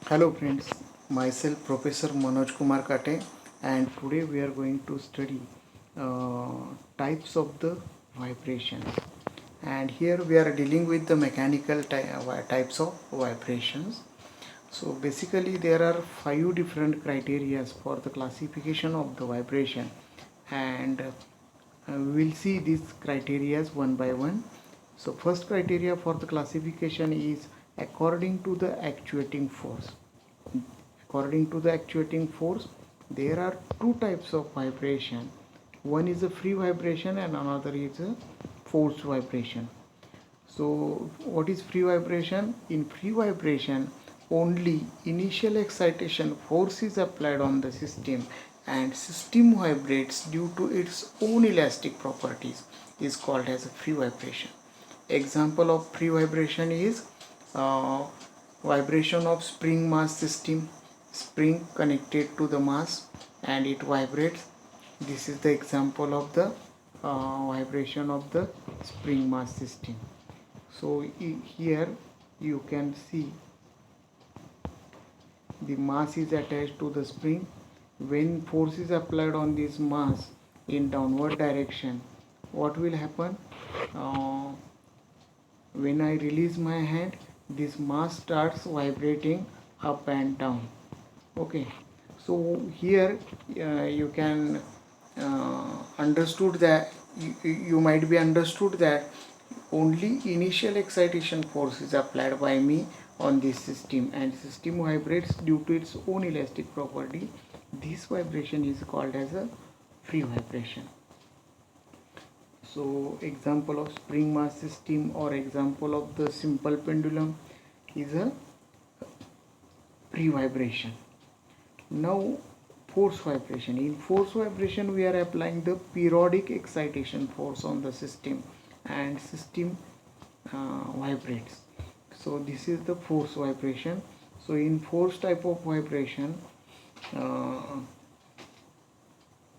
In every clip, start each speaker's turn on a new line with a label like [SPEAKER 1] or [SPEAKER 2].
[SPEAKER 1] Hello friends, myself Professor Manoj Kumar Kate, and today we are going to study uh, types of the vibrations. And here we are dealing with the mechanical types of vibrations. So basically there are 5 different criteria for the classification of the vibration, and we will see these criteria one by one. So first criteria for the classification is according to the actuating force. According to the actuating force, there are two types of vibration. One is a free vibration and another is a forced vibration. So what is free vibration? In free vibration, only initial excitation force is applied on the system and system vibrates due to its own elastic properties is called as a free vibration. Example of free vibration is uh, vibration of spring mass system. Spring connected to the mass and it vibrates. This is the example of the vibration of the spring mass system. So here you can see the mass is attached to the spring. When force is applied on this mass in downward direction, what will happen? uh, when I release my hand, this mass starts vibrating up and down. Okay, so here you can understood that you might be understood that only initial excitation force is applied by me on this system and system vibrates due to its own elastic property. This vibration is called as a free vibration. So example of spring mass system or example of the simple pendulum is a free vibration. Now force vibration. In force vibration we are applying the periodic excitation force on the system and system vibrates. So this is the force vibration. So in force type of vibration, uh,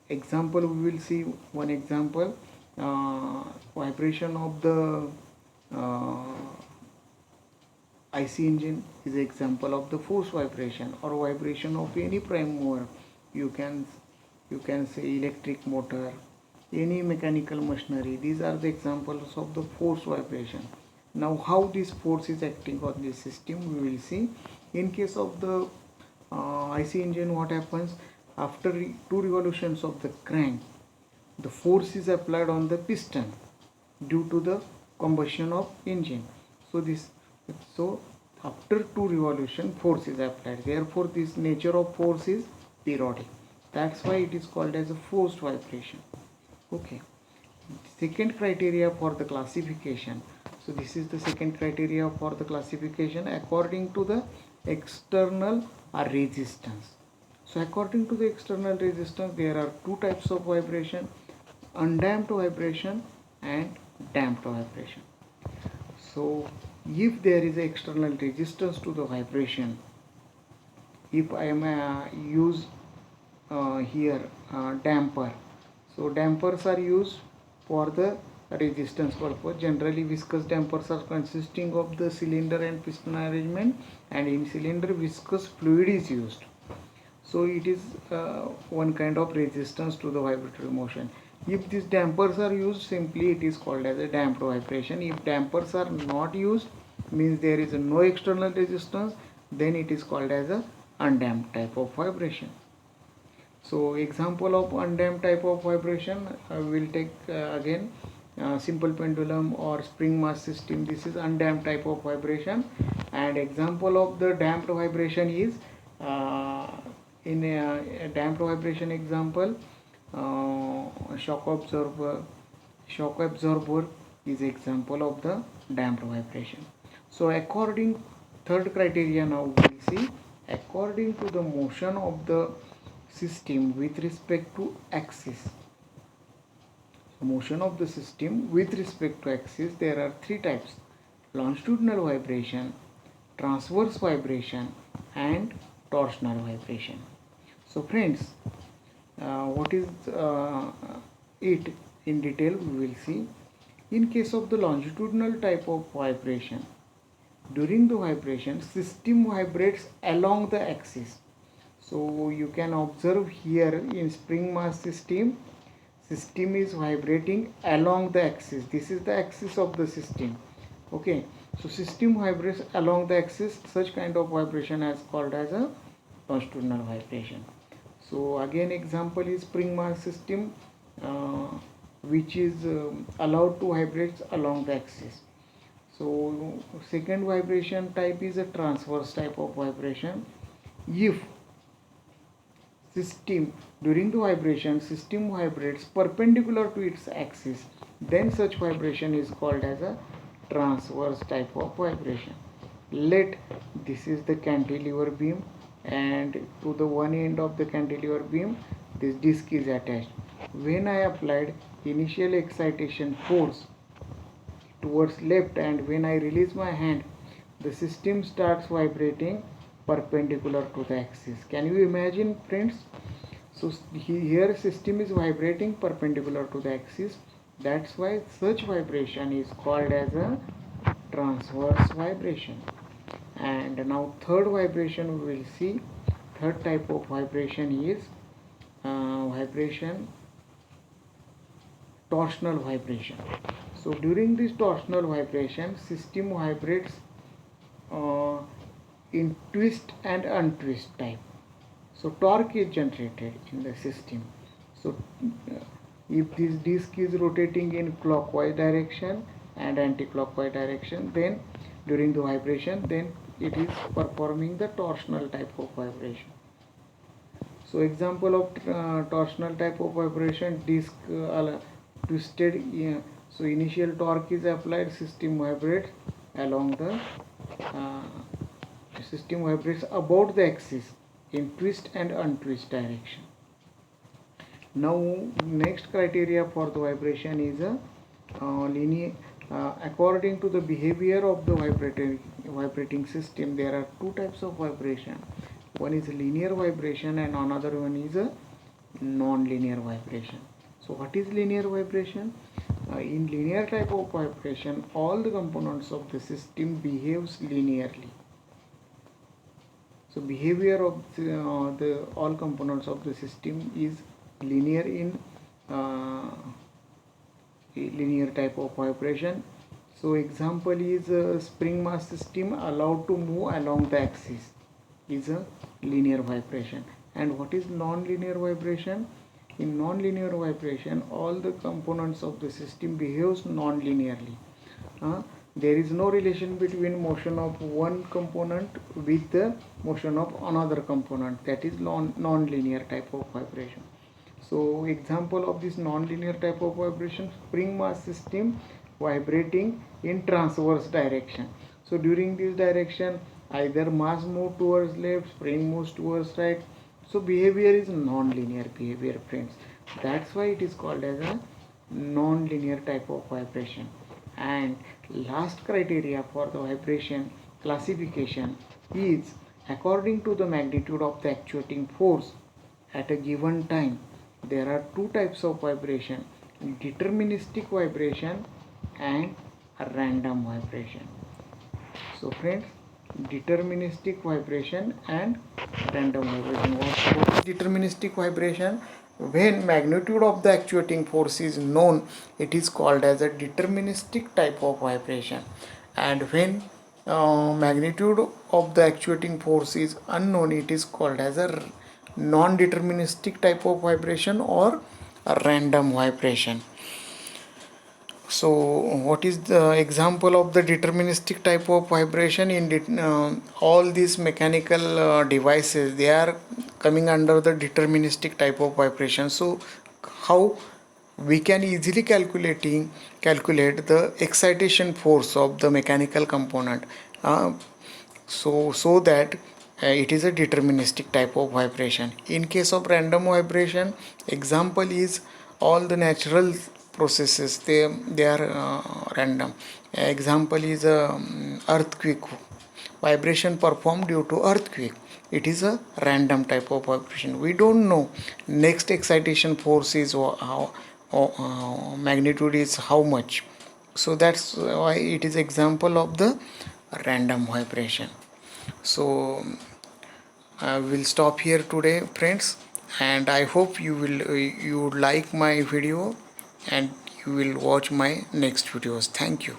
[SPEAKER 1] example we will see one example, vibration of the IC engine is example of the force vibration or vibration of any prime mover. You can say electric motor, any mechanical machinery. These are the examples of the force vibration. Now how this force is acting on this system we will see. In case of the IC engine, what happens after two revolutions of the crank, the force is applied on the piston due to the combustion of engine. So after two revolution force is applied, therefore this nature of force is periodic. That's why it is called as a forced vibration. Okay, second criteria for the classification. So this is the second criteria for the classification according to the external resistance. So according to the external resistance, there are two types of vibration: undamped vibration and damped vibration. So if there is external resistance to the vibration, if I am use here damper, so dampers are used for the resistance purpose. Generally viscous dampers are consisting of the cylinder and piston arrangement, and in cylinder viscous fluid is used. So it is one kind of resistance to the vibratory motion. If these dampers are used, simply it is called as a damped vibration. If dampers are not used, means there is no external resistance, then it is called as a undamped type of vibration. So example of undamped type of vibration, will take again simple pendulum or spring mass system. This is undamped type of vibration, and example of the damped vibration is uh, in a damped vibration example, shock absorber. Shock absorber is example of the damped vibration. So according third criteria, now we will see according to the motion of the system with respect to axis. So motion of the system with respect to axis, there are three types: longitudinal vibration, transverse vibration and torsional vibration. So friends, what is it in detail we will see. In case of the longitudinal type of vibration, During the vibration, system vibrates along the axis. So you can observe here in spring mass system, system is vibrating along the axis. This is the axis of the system. Okay, so system vibrates along the axis. Such kind of vibration is called as a longitudinal vibration. So again example is spring mass system, which is allowed to vibrate along the axis. So second vibration type is a transverse type of vibration. If system during the vibration system vibrates perpendicular to its axis, then such vibration is called as a transverse type of vibration. Let this is the cantilever beam, and to the one end of the cantilever beam this disc is attached. When I applied initial excitation force towards left, and when I release my hand, the system starts vibrating perpendicular to the axis. Can you imagine, friends? So here system is vibrating perpendicular to the axis. That's why such vibration is called as a transverse vibration. And now third vibration we will see. Third type of vibration is vibration torsional vibration. So during this torsional vibration, system vibrates in twist and untwist type. So torque is generated in the system. So if this disc is rotating in clockwise direction and anti-clockwise direction, then during the vibration, then it is performing the torsional type of vibration. So example of torsional type of vibration, disc twisted. So initial torque is applied, system vibrates along the system vibrates about the axis in twist and untwist direction. Now next criteria for the vibration is a linear. According to the behavior of the vibrating system, there are two types of vibration. One is linear vibration and another one is a non-linear vibration. So what is linear vibration? In linear type of vibration, all the components of the system behaves linearly. So behavior of the all components of the system is linear in linear type of vibration. So example is a spring mass system allowed to move along the axis is a linear vibration. And what is non-linear vibration? In non-linear vibration, all the components of the system behaves non-linearly. There is no relation between motion of one component with the motion of another component. That is non-linear type of vibration. So example of this non-linear type of vibration, spring mass system vibrating in transverse direction. So during this direction, either mass move towards left, spring moves towards right. So behavior is non-linear behavior, friends. That's why it is called as a non-linear type of vibration. And last criteria for the vibration classification is according to the magnitude of the actuating force at a given time. There are two types of vibration: deterministic vibration and random vibration. So friends, deterministic vibration and random vibration. What is deterministic vibration? When magnitude of the actuating force is known, it is called as a deterministic type of vibration. And when magnitude of the actuating force is unknown, it is called as a non-deterministic type of vibration or a random vibration. So what is the example of the deterministic type of vibration? In all these mechanical devices, they are coming under the deterministic type of vibration. So how we can easily calculate the excitation force of the mechanical component, so that it is a deterministic type of vibration. In case of random vibration, example is all the natural processes, they are random. Example is earthquake, vibration performed due to earthquake. It is a random type of vibration. We don't know next excitation force is how magnitude is how much. So that's why it is example of the a random vibration. So I will stop here today, friends, and I hope you like my video and you will watch my next videos. Thank you.